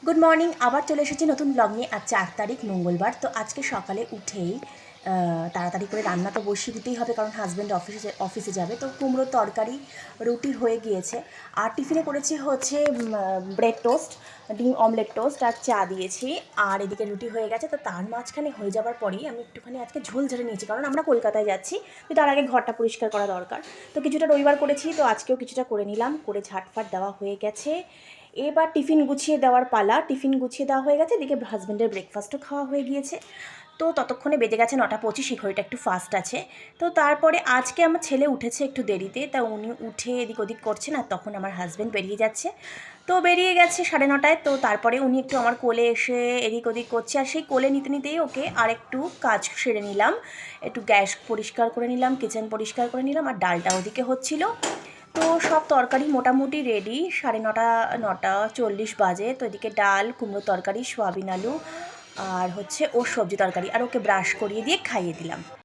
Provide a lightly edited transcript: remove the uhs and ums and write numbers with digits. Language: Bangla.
Good morning. আবার চলে এসেছি নতুন ব্লগ নিয়ে। আজ 4 তারিখ মঙ্গলবার। তো আজকে সকালে উঠেই তাড়াতাড়ি করে রান্না তো বসিয়ে দিতেই হবে, কারণ হাজব্যান্ড অফিসে যাবে। তো কুমড়োর তরকারি, রুটি হয়ে গিয়েছে। আর টিফিনে করেছি হচ্ছে ব্রেড টোস্ট, ডিম অমলেট টোস্ট আর চা দিয়েছি। আর এদিকে রুটি হয়ে গেছে। তো তার মাঝখানে হয়ে যাবার পরেই আমি একটুখানি আজকে ঝোল ঝেড়ে নিয়েছি, কারণ আমরা কলকাতায় যাচ্ছি। তো তার আগে ঘরটা পরিষ্কার করা দরকার। তো কিছুটা রবিবার করেছি, তো আজকেও কিছুটা করে নিলাম। করে ঝাটফাট দেওয়া হয়ে গেছে। এবার টিফিন গুছিয়ে দেওয়ার পালা। টিফিন গুছিয়ে দেওয়া হয়ে গেছে, এদিকে হাজব্যান্ডের ব্রেকফাস্টও খাওয়া হয়ে গিয়েছে। তো ততক্ষণে বেজে গেছে 9:25। এই ঘড়িটা একটু ফাস্ট আছে। তো তারপরে আজকে আমার ছেলে উঠেছে একটু দেরিতে, তা উনি উঠে এদিক ওদিক করছেন, আর তখন আমার হাজব্যান্ড বেরিয়ে যাচ্ছে। তো বেরিয়ে গেছে 9:30। তো তারপরে উনি একটু আমার কোলে এসে এদিক ওদিক করছে, আর সেই কোলে নিতে নিতেই ওকে আর একটু কাজ সেরে নিলাম। একটু গ্যাস পরিষ্কার করে নিলাম, কিচেন পরিষ্কার করে নিলাম, আর ডালটা ওদিকে হচ্ছিলো। তো সব তরকারি মোটামুটি রেডি। 9:30, 9:40 বাজে। তো এদিকে ডাল, কুমড়ো তরকারি, সোয়াবিন আলু আর হচ্ছে ওর সবজি তরকারি, আর ওকে ব্রাশ করিয়ে দিয়ে খাইয়ে দিলাম।